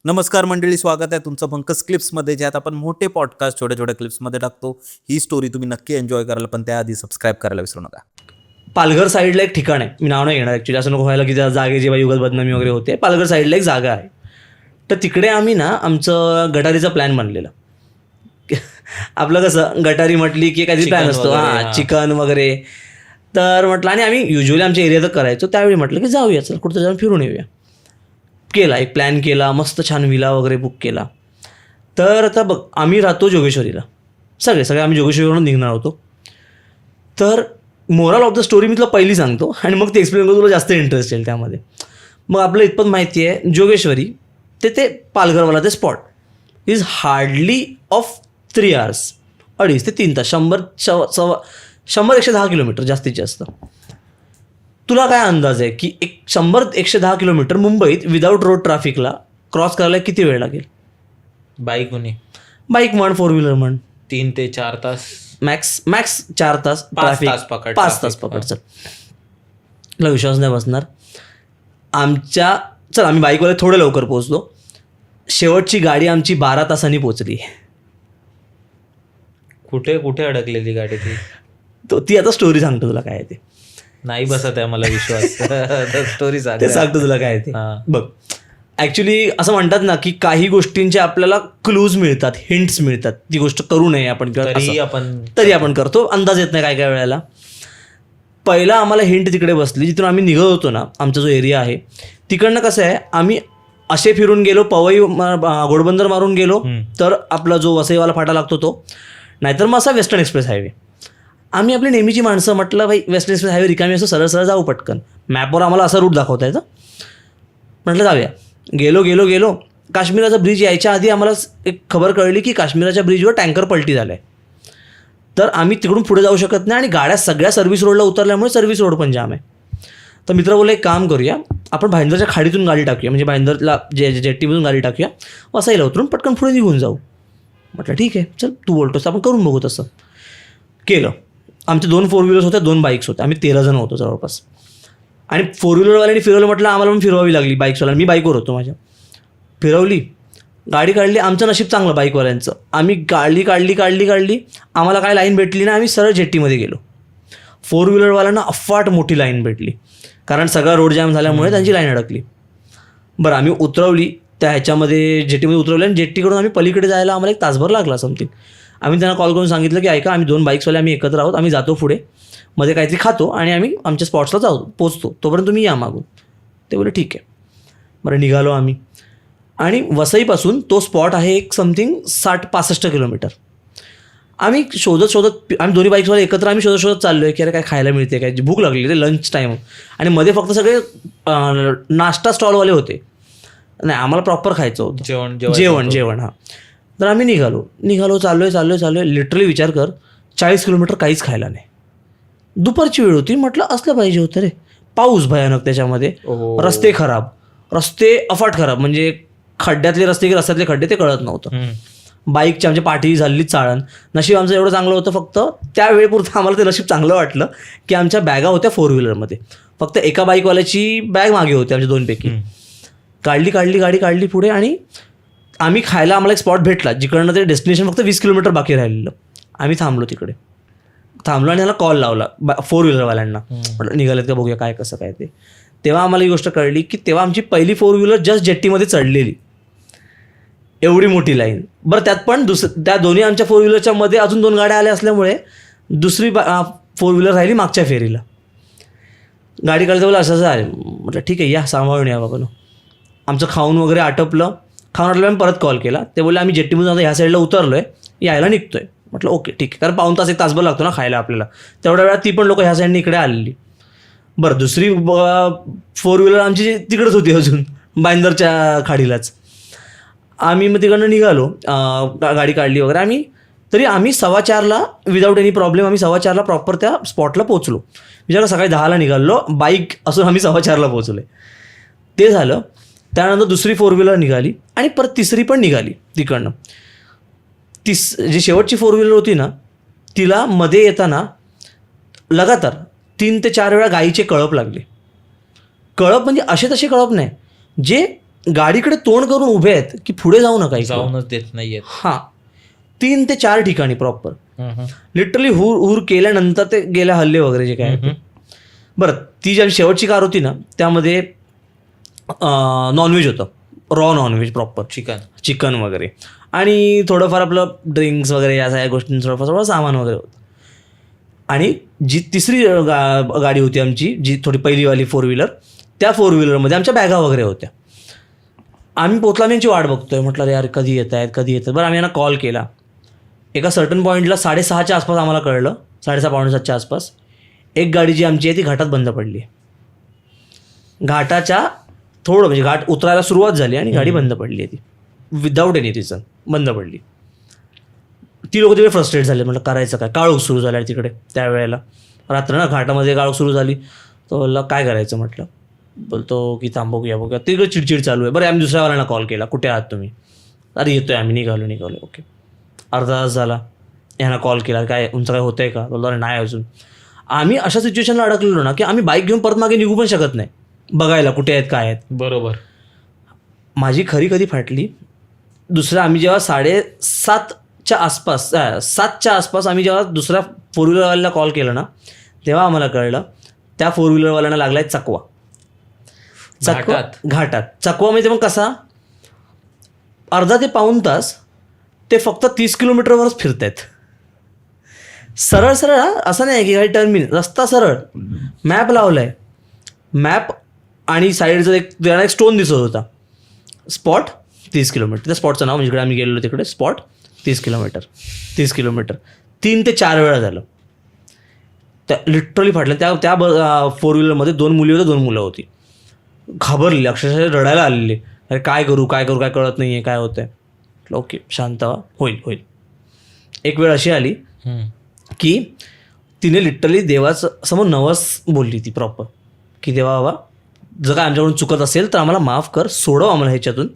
नमस्कार मंडळी, स्वागत आहे तुमचं पंकज क्लिप्समध्ये, ज्यात आपण मोठे पॉडकास्ट छोट्या छोट्या क्लिप्समध्ये टाकतो. ही स्टोरी तुम्ही नक्की एन्जॉय कराल, पण त्याआधी सबस्क्राईब करायला विसरू नका. पालघर साईडला एक ठिकाण आहे, मी नाव नाही घेणार ॲक्च्युली, असं नको व्हायला की त्या जागेची बाई उगाच बदनामी वगैरे होते. पालघर साईडला एक जागा आहे, तर तिकडे आम्ही ना आमचं गटारीचा प्लॅन बनलेला. आपलं कसं गटारी म्हटली की काहीतरी प्लॅन असतो, चिकन वगैरे. तर म्हटलं, आणि आम्ही युजली आमच्या एरियात करायचो, त्यावेळी म्हटलं की जाऊया, चल कुठं जाऊन फिरून येऊया. केला एक प्लॅन केला, मस्त छान विला वगैरे बुक केला. तर आता बघ, आम्ही राहतो जोगेश्वरीला, सगळे आम्ही जोगेश्वरीवरून निघणार होतो. तर मोरल ऑफ द स्टोरी मी तुला पहिली सांगतो आणि मग ते एक्सप्लेन करतो, तुला जास्त इंटरेस्ट येईल त्यामध्ये. मग आपलं इतपत माहिती आहे, जोगेश्वरी ते पालघरवाला ते spot is hardly of 3 hours, 2.5 ते 3 तास, 100-110 किलोमीटर जास्तीत जास्त. तुला काय अंदाज आहे की 100-110 किलोमीटर मुंबईत विदाऊट रोड ट्रॅफिकला क्रॉस करायला किती वेळ लागेल? बाईक बाईक म्हण, 4 व्हीलर म्हण, 3 ते 4 तास, मॅक्स 4 तास, ट्रॅफिक 5 तास पकड. चल, तुला विश्वास नाही बसणार. आम्ही बाईकवाले थोडे लवकर पोहोचलो. शेवटची गाडी आमची 12 तासांनी पोहोचली. कुठे कुठे अडकलेली गाडी ती आता स्टोरी सांगतो तुला काय आहे ते. नाही बसत आहे मला विश्वास. स्टोरी ते सांगतो तुला काय आहे ते. बघ, ॲक्च्युली असं म्हणतात ना की काही गोष्टींचे आपल्याला क्लूज मिळतात, हिंट्स मिळतात, ती गोष्ट करू नये आपण, तरी आपण करतो, अंदाज येत नाही काय वेळेला. पहिला आम्हाला हिंट तिकडे बसली जिथून आम्ही निघत होतो ना, आमचा जो एरिया आहे तिकडनं. कसं आहे, आम्ही असे फिरून गेलो, पवई घोडबंदर मारून गेलो तर आपला जो वसईवाला फाटा लागतो तो, नाहीतर मग असा वेस्टर्न एक्सप्रेस हायवे. आम्ही आपली नेहमीची माणसं, म्हटलं भाई वेस्टर्न एक्सप्रेस हायवे रिकामी असं सरळ सरळ जाऊ पटकन, मॅपवर आम्हाला असा रूट दाखवता येतं, म्हटलं जाऊया. गेलो काश्मीराचा ब्रिज यायच्या आधी आम्हाला एक खबर कळली की काश्मीराच्या ब्रिजवर टँकर पलटी झालं आहे. तर आम्ही तिकडून पुढे जाऊ शकत नाही आणि गाड्या सगळ्या सर्व्हिस रोडला उतरल्यामुळे सर्व्हिस रोड पण जाम आहे. तर मित्र बोलले, एक काम करूया, आपण भाईंदरच्या खाडीतून गाडी टाकूया, म्हणजे भाईंदरला जेट्टीमधून गाडी टाकूया, वसईला उतरून पटकन पुढे निघून जाऊ. म्हटलं ठीक आहे, चल तू बोलतोस आपण करून बघू. तसं केलं. आमचे 2 4 व्हीलर्स होत्या, 2 बाईक्स होत्या, आम्ही 13 जण होतो जवळपास. आणि 4 व्हीलरवाल्यांनी फिरवलं, म्हटलं आम्हाला पण फिरवावी लागली बाईक्सवाला. मी बाईकवर होतो माझ्या, फिरवली, गाडी काढली. आमचं नशीब चांगलं बाईकवाल्यांचं, आम्ही काढली. आम्हाला काय लाईन भेटली ना, आम्ही सरळ जेट्टीमध्ये गेलो. 4 व्हीलरवाल्यांना अफाट मोठी लाईन भेटली, कारण सगळा रोड जॅम झाल्यामुळे त्यांची लाईन अडकली. बरं, आम्ही उतरवली त्या ह्याच्यामध्ये, जेट्टीमध्ये उतरवली, आणि जेट्टीकडून आम्ही पलीकडे जायला आम्हाला 1 तासभर लागला समथिंग. आम्ही त्यांना कॉल करून सांगितलं की ऐका, आम्ही 2 बाईक्सवाले आम्ही एकत्र आहोत, आम्ही जातो पुढे, मध्ये काहीतरी खातो आणि आम्ही आमच्या स्पॉट्सला पोचतो, तोपर्यंत तुम्ही या मागून. ते बोलले ठीक आहे. बरं, निघालो आम्ही. आणि वसईपासून तो स्पॉट आहे एक समथिंग 60-65 किलोमीटर. आम्ही शोधत आम्ही दोन्ही बाईक्सवाले एकत्र आम्ही शोधत चाललो आहे की अरे काय खायला मिळते, काय भूक लागली, ते लंच टाईम. आणि मध्ये फक्त सगळे नाश्ता स्टॉलवाले होते, नाही आम्हाला प्रॉपर खायचं होतं जेवण. हां. तर आम्ही निघालो चाललोय. लिटरली विचार कर, 40 किलोमीटर काहीच खायला नाही. दुपारची वेळ होती, म्हटलं असलं पाहिजे होतं रे. पाऊस भयानक, त्याच्यामध्ये रस्ते खराब, अफाट खराब, म्हणजे खड्ड्यातले रस्ते की रस्त्यातले खड्डे ते कळत नव्हतं. बाईकची आमच्या पाठी झाली चाळण. नशीब आमचं एवढं चांगलं होतं, फक्त त्या वेळेपुरतं आम्हाला ते नशीब चांगलं वाटलं की आमच्या बॅगा होत्या 4 व्हीलरमध्ये, फक्त एका बाईकवाल्याची बॅग मागे होती आमच्या 2 पैकी. गाडी काढली पुढे, आणि आम्ही खायला आम्हाला एक स्पॉट भेटला जिकडनं ते डेस्टिनेशन फक्त 20 किलोमीटर बाकी राहिलेलं. आम्ही थांबलो आणि ह्याला कॉल लावला 4 व्हीलरवाल्यांना, म्हटलं निघालेत का बघूया काय कसं काय ते. तेव्हा आम्हाला ही गोष्ट कळली की तेव्हा आमची पहिली 4 व्हीलर जस्ट जेट्टीमध्ये चढलेली, एवढी मोठी लाईन. बरं, त्यात पण त्या दोन्ही आमच्या 4 व्हीलरच्या मध्ये अजून 2 गाड्या आल्या असल्यामुळे दुसरी 4 व्हीलर राहिली मागच्या फेरीला. गाडी काढते बोला असं आले, म्हटलं ठीक आहे या, सांभाळून या बाबा. आमचं खाऊन वगैरे आटपलं आम्ही परत कॉल केला. ते बोलले आम्ही जेट्टीमधून आता ह्या साईडला उतरलो आहे, यायला निघतोय. म्हटलं ओके ठीक आहे, कारण पाऊण तास 1 तासभर लागतो ना खायला आपल्याला, तेवढ्या वेळात ती पण लोक ह्या साईडने इकडे आलेली. बरं, दुसरी 4 व्हीलर आमची तिकडंच होती अजून, भाईंदरच्या खाडीलाच. आम्ही मग तिकडनं निघालो, गाडी काढली वगैरे. आम्ही 4:15ला विदाऊट एनी प्रॉब्लेम आम्ही 4:15ला प्रॉपर त्या स्पॉटला पोहोचलो. विचार सकाळी 10ला निघालो, बाईक असून आम्ही 4:15ला पोहोचलो. ते झालं. त्यानंतर दुसरी 4 व्हीलर निघाली आणि परत तिसरी पण निघाली तिकडनं. जी शेवटची 4 व्हीलर होती ना, तिला मध्ये येताना लगातार 3 ते 4 वेळा गाईचे कळप लागले. कळप म्हणजे असे तसे कळप नाही, जे गाडीकडे तोंड करून उभे आहेत की पुढे जाऊ नका इकडे. जाऊनच देत नाहीयेत. हां 3 ते 4 ठिकाणी प्रॉपर लिटरली हुर केल्यानंतर ते गेल्या हल्ले वगैरे जे काय आहे ते. बरं ती जी शेवटची कार होती ना त्यामध्ये नॉनव्हेज होतं, रॉ नॉनव्हेज प्रॉपर चिकन वगैरे आणि थोडंफार आपलं ड्रिंक्स वगैरे या सगळ्या गोष्टींचं थोडं सामान वगैरे होतं. आणि जी तिसरी गाडी होती आमची, जी थोडी पहिलीवाली 4 व्हीलर, त्या 4 व्हीलरमध्ये आमच्या बॅगा वगैरे होत्या. आम्ही पोचला, यांची वाट बघतोय, म्हटलं रे यार कधी येत आहेत. बरं आम्ही यांना कॉल केला. एका सर्टन पॉईंटला 6:30च्या आसपास आम्हाला कळलं, 6:30 पावणे 7च्या आसपास एक गाडी जी आमची आहे ती घाटात बंद पडली. घाटाच्या थोडं म्हणजे घाट उतरायला सुरुवात झाली आणि गाडी बंद पडली आहे ती, विदाऊट एनी रिझन बंद पडली. ती लोक तिकडे फ्रस्ट्रेट झाले, म्हटलं करायचं काय, काळोख सुरू झाला आहे तिकडे त्यावेळेला, रात्र ना घाटामध्ये काळोख सुरू झाली. तो बोलला काय करायचं, म्हटलं बोलतो की थांबवूया बघूया. तिकडे चिडचिड चालू आहे. बरं आम्ही दुसऱ्यावाल्यांना कॉल केला, कुठे आहात तुम्ही, अरे येतोय आम्ही, निघालो. ओके अर्धा तास झाला, यांना कॉल केला, काय तुमचं काय होतंय का, बोलतो अरे नाही अजून. आम्ही अशा सिच्युएशनला अडकलेलो ना की आम्ही बाईक घेऊन परत मागे निघू पण शकत नाही, बघायला कुठे आहेत काय आहेत. बरोबर. माझी खरी कधी फाटली, दुसरं आम्ही जेव्हा 7:30च्या आसपास आम्ही जेव्हा दुसऱ्या 4 व्हीलरवाल्याला कॉल केला ना तेव्हा आम्हाला कळलं त्या 4 व्हीलरवाल्यांना लागलाय चकवा. घाटात चकवा म्हणजे मग कसा, अर्धा ते पाऊण तास ते फक्त 30 किलोमीटरवरच फिरत आहेत, सरळ असं नाही की काही टर्मिन, रस्ता सरळ, मॅप लावलाय, मॅप आणि साईडचा एक स्टोन दिसत होता, स्पॉट 30 किलोमीटर, त्या स्पॉटचं नाव म्हणजे जिकडे आम्ही गेलेलो तिकडे स्पॉट 30 किलोमीटर 3 ते 4 वेळा झालं. त्या लिटरली फाटलं. त्या 4 व्हीलरमध्ये 2 मुली होत्या, 2 मुलं होती. घाबरली, अक्षरशः रडायला आलेली, अरे काय करू काय कळत नाही आहे, काय होतंय. ओके शांत व्हा, होईल. एक वेळ अशी आली की तिने लिटरली देवाचं समोर नवस बोलली ती प्रॉपर, की देवा बाबा जर काय आमच्याकडून चुकत असेल तर आम्हाला माफ कर, सोडव आम्हाला ह्याच्यातून,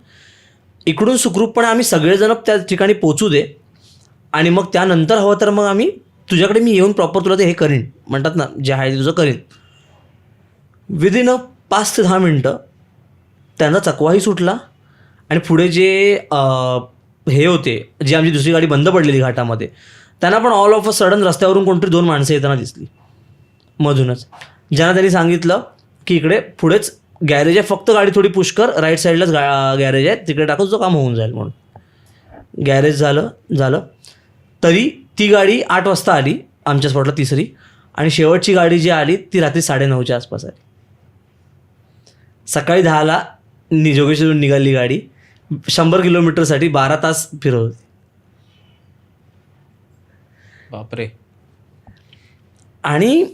इकडून सुखरूपपणे आम्ही सगळेजण त्या ठिकाणी पोचू दे आणि मग त्यानंतर हवं तर मग आम्ही तुझ्याकडे मी येऊन प्रॉपर तुला ते हे करीन, म्हणतात ना जे आहे ते तुझं करीन. विदिन 5 ते 10 मिनटं त्यांचा चकवाही सुटला आणि पुढे जे हे होते, जी आमची दुसरी गाडी बंद पडलेली घाटामध्ये, त्यांना पण ऑल ऑफ अ सडन रस्त्यावरून कोणतरी 2 माणसं येताना दिसली मधूनच, ज्यांना त्यांनी सांगितलं की इकडे पुढेच गॅरेज आहे, फक्त गाडी थोडी पुश कर, राईट साईडलाच गॅरेज आहे, तिकडे टाकून तुझं काम होऊन जाईल. म्हणून गॅरेज झालं तरी ती गाडी 8 वाजता आली आमच्या स्पॉटला तिसरी, आणि शेवटची गाडी जी आली ती रात्री 9:30च्या आसपास आली. सकाळी 10ला जोगेश्वरून निघाली गाडी, 100 किलोमीटरसाठी 12 तास फिरत होती. बापरे. आणि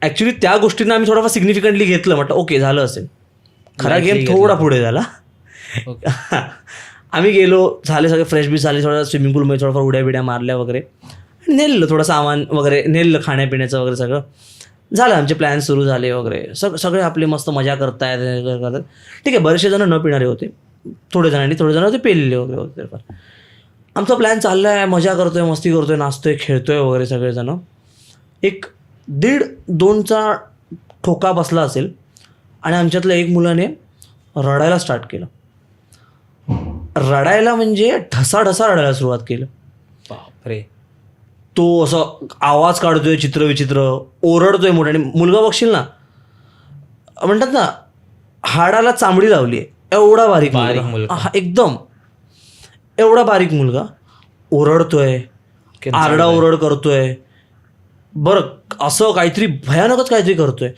ॲक्च्युली त्या गोष्टींना आम्ही थोडाफार सिग्निफिकंटली घेतलं, म्हटलं ओके झालं असेल, खरा गेम थोडा पुढे झाला. आम्ही गेलो, झाले सगळे फ्रेश बी झाले, थोडा स्विमिंग पूलमध्ये थोडाफार उड्या बिड्या मारल्या वगैरे, आणि नेलं थोडं सामान वगैरे, नेलं खाण्यापिण्याचं वगैरे सगळं झालं. आमचे प्लॅन सुरू झाले वगैरे, सगळे आपले मस्त मजा करतायत. ठीक आहे, बरेचसे जण न पिणारे होते, थोडे जण होते पेलेले वगैरे होते. आमचा प्लॅन चालला आहे, मजा करतोय, मस्ती करतोय, नाचतोय, खेळतोय वगैरे सगळेजण. 1-1.5-2चा ठोका बसला असेल आणि आमच्यातल्या एक मुलाने रडायला स्टार्ट केलं. रडायला म्हणजे ढसाढसा रडायला सुरुवात केलं. बापरे. तो असं आवाज काढतोय चित्रविचित्र, ओरडतोय मोठ्याने. मुलगा बघशील ना, म्हणतात ना हाडाला चांबडी लावली आहे, एवढा बारीक मुलगा, हा एकदम एवढा बारीक मुलगा ओरडतोय, आरडाओरड करतोय. बरं असं काहीतरी भयानकच काहीतरी करतोय,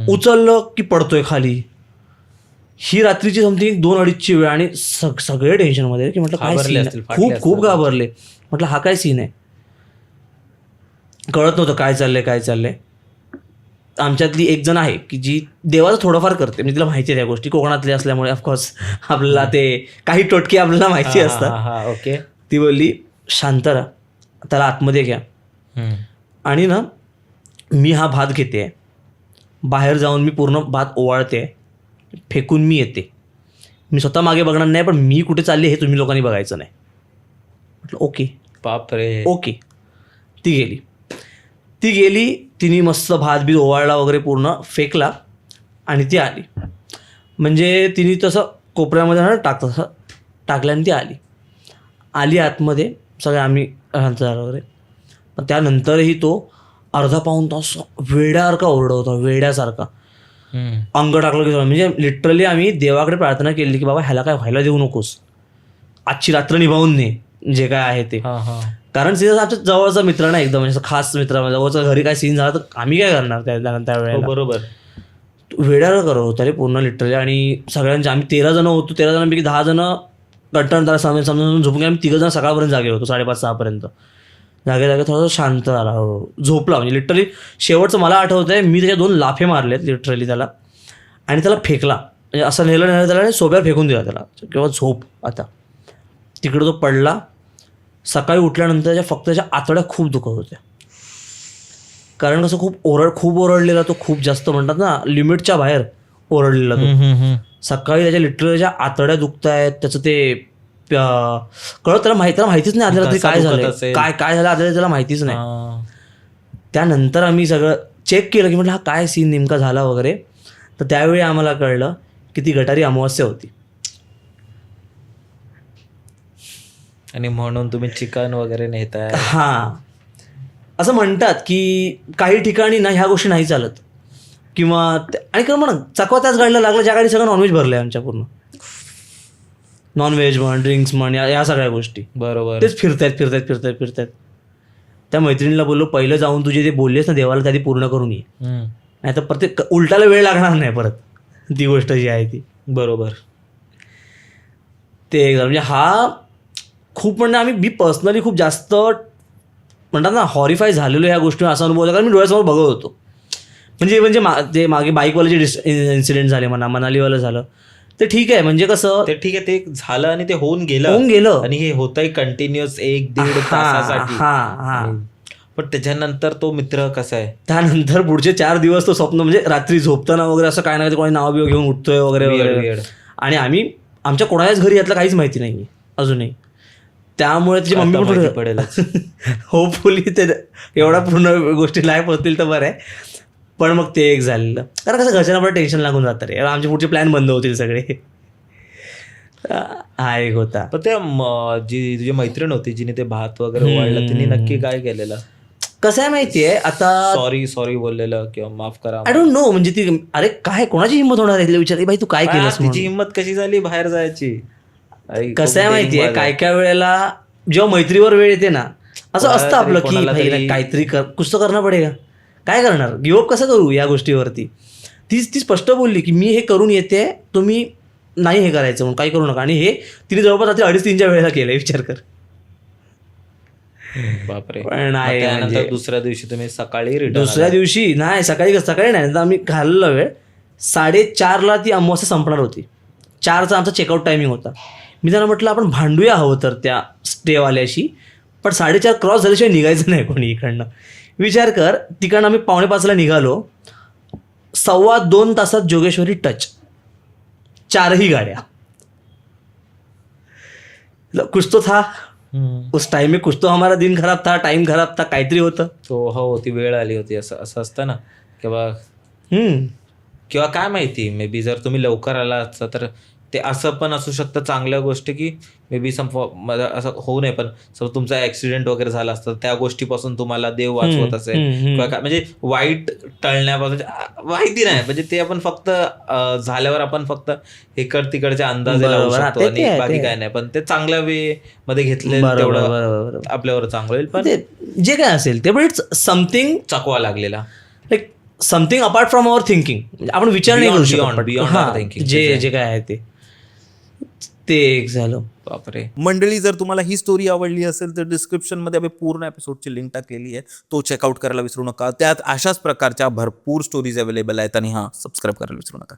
उचललं की पडतोय खाली. ही रात्रीची समथिंग 2-2:30ची वेळ आणि सगळे टेन्शनमध्ये की म्हटलं काय सीन आहे, खूप घाबरले. म्हटलं हा काय सीन आहे, कळत नव्हतं काय चाललंय. आमच्यातली एक जण आहे की जी देवाचं थोडंफार करते, म्हणजे तिला माहिती आहे त्या गोष्टी, कोकणातले असल्यामुळे ऑफकोर्स आपल्याला ते काही टोटके आपल्याला माहिती असतात. ओके. ती बोलली शांत राहा, त्याला आतमध्ये घ्या, आणि ना मी हा भात घेते, बाहेर जाऊन मी पूर्ण भात ओवाळते, फेकून मी येते, मी स्वतः मागे बघणार नाही, पण मी कुठे चालले हे तुम्ही लोकांनी बघायचं नाही. म्हटलं ओके. बापरे. ओके. ती गेली, तिने मस्त भात बी ओवाळला वगैरे, पूर्ण फेकला आणि ती आली. म्हणजे तिने तसं कोपऱ्यामध्ये ना टाकल्याने ती आली आतमध्ये, सगळे आम्ही हंतदार वगैरे. पण त्यानंतरही तो अर्धा पाऊण तास वेड्यासारखा ओरडत होता, वेड्यासारखा. अंग टाकलं की म्हणजे लिटरली आम्ही देवाकडे प्रार्थना केली की बाबा ह्याला काय व्हायला देऊ नकोस, आजची रात्र निभावून ने जे काय आहे ते. कारण सिरियस आमच्या जवळचा मित्र ना, एकदम म्हणजे खास मित्र, जवळचा घरी काय सीन झाला तर आम्ही काय करणार त्या वेळेला. बरोबर. वेड्याला करत होता रे पूर्ण लिटरली. आणि सगळ्यांचे आम्ही 13 जण होतो, 13 जणांपैकी 10 जण कंटाळून समजून झोपून आम्ही 3 जण सकाळपर्यंत जागे होतो, 5:30-6 जागे थोडंसं शांत झाला, झोपला. म्हणजे लिटरली शेवटचं मला आठवतं आहे, मी त्याच्या 2 लाफे मारलेत लिटरली त्याला, आणि त्याला फेकला, म्हणजे असं नेलं त्याला आणि सोब्यावर फेकून दिला त्याला, किंवा झोप आता. तिकडे तो पडला. सकाळी उठल्यानंतर फक्त त्याच्या आतड्या खूप दुखत होत्या, कारण कसं खूप ओरडलेला तो, खूप जास्त म्हणतात ना लिमिटच्या बाहेर ओरडलेला तो. सकाळी त्याच्या लिटरली त्याच्या आतड्या दुखत आहेत, त्याचं ते कळत त्याला माहितीच नाही आदल्या रात्री काय झालं, काय झालं आदल्या त्याला माहितीच नाही. त्यानंतर आम्ही सगळं चेक केलं की म्हटलं हा काय सीन नेमका झाला वगैरे. तर त्यावेळी आम्हाला कळलं की ती गटारी अमावस्या होती. आणि म्हणून तुम्ही चिकन वगैरे नेताय. हां, असं म्हणतात की काही ठिकाणी ना ह्या गोष्टी नाही चालत, किंवा आणि खरं म्हणा चकवा त्याच गाडीला लागला ज्या गाडी सगळं नॉनव्हेज भरलं आहे आमच्या, पूर्ण नॉनव्हेज म्हण, ड्रिंक्स म्हण, या सगळ्या गोष्टी. बरोबर. तेच फिरतायत. त्या मैत्रिणीला बोललो पहिलं जाऊन तुझे ते बोललेस ना देवाला त्याआधी पूर्ण करून ये, नाही तर प्रत्येक उलटायला वेळ लागणार नाही परत, ती गोष्ट जी आहे ती. बरोबर. ते म्हणजे हा खूप म्हणजे मी पर्सनली खूप जास्त म्हणतात ना हॉरिफाय झालेलो ह्या गोष्टी, असा अनुभव होता. कारण मी डोळ्यासमोर बघत होतो. म्हणजे ते मागे बाईकवाले जे इन्सिडेंट झाले म्हणा, मनालीवालं झालं, ते ठीक आहे, म्हणजे कसं ते ठीक आहे, ते झालं आणि ते होऊन गेलं आणि हे होतंय कंटिन्युअस 1-1.5 तासासाठी. पण त्याच्यानंतर तो मित्र कसा आहे, त्यानंतर पुढचे 4 दिवस तो स्वप्न, म्हणजे रात्री झोपताना वगैरे असं काय नाही, कोणी नाव बिव घेऊन उठतोय वगैरे. आणि आमच्या कोणाच्याच घरी यातलं काहीच माहिती नाही अजूनही. त्यामुळे त्याची मम्मी पण पडेल. होपफुली ते एवढा पूर्ण गोष्टी लाईफ होतील तर बरं आहे. पण मग ते एक झालेलं, कारण कसं घरच्यांना पण टेन्शन लागून जातं रे, आमचे पुढचे प्लॅन बंद होतील सगळे. हा एक होता. पण त्या जी तुझी मैत्रीण होती जिने ते भात वगैरे वाढलं, तिने नक्की काय केलेलं? कसं आहे माहितीये, आता सॉरी बोललेलं किंवा माफ करा, आय डोंट नो. म्हणजे ती अरे काय कोणाची हिंमत होणार आहे विचार, बाई तू काय केलंस, तिची हिंमत कशी झाली बाहेर जायची. कसं आहे माहितीये, काय वेळेला जेव्हा मैत्रीवर वेळ येते ना, असं असतं आपलं की काहीतरी कुछ तो करणं पडेगा, काय करणार, गिव्हअप कसं करू या गोष्टीवरती. ती स्पष्ट बोलली की मी हे करून येते, तुम्ही नाही हे करायचं म्हणून काही करू नका. आणि हे तिने जवळपास रात्री 2:30-3च्या वेळेला केलंय, विचार कर. बापरे. पण आहे दुसऱ्या दिवशी तुम्ही सकाळी दुसऱ्या दिवशी नाही, सकाळी नाही, आम्ही घाललेला वेळ 4:30ला ती अमावस्या संपणार होती. 4चा आमचा चेकआउट टायमिंग होता. मी त्यांना म्हटलं आपण भांडूया हवं तर त्या स्टेवाल्याशी, पण 4:30 क्रॉस झाल्याशिवाय निघायचं नाही कोणी इकडनं. विचार कर, तिकडनं आम्ही 4:45ला निघालो, 2.25 तासात जोगेश्वरी टच, 4ही गाड्या. कुछ तो था उस टाइम में, कुछ तो हमारा दिन खराब था, टाइम खराब था, काहीतरी होतं. हो, ती वेळ आली होती, असं असतं ना किंवा काय माहिती, मे बी जर तुम्ही लवकर आला असता तर ते असं पण असू शकतं चांगल्या गोष्टी की मे बी असं होऊ नये. पण तुमचा ऍक्सिडेंट वगैरे झाला असतं, त्या गोष्टीपासून तुम्हाला देव वाचवत असेल किंवा काय, म्हणजे वाईट टळण्यापासून माहिती नाही. म्हणजे ते आपण फक्त झाल्यावर आपण फक्त तिकडचे अंदाज लावू शकतो आणि बाकी काय नाही. पण ते चांगल्या वे मध्ये घेतले तेवढं आपल्यावर चांगलं होईल. पण जे काय असेल ते, पण इट्स समथिंग चकवा लागलेला, like something apart from our thinking. आपण विचार नाही करू शकत बियॉन्ड थिंकिंग जे काय आहे ते एक झालं. बापरे. मंडळी, जर तुम्हाला ही स्टोरी आवडली असेल तर डिस्क्रिप्शनमध्ये आम्ही पूर्ण एपिसोडची लिंक टाकलेली आहे, तो चेकआउट करायला विसरू नका. त्यात अशाच प्रकारच्या भरपूर स्टोरीज अवेलेबल आहेत. आणि सबस्क्राईब करायला विसरू नका.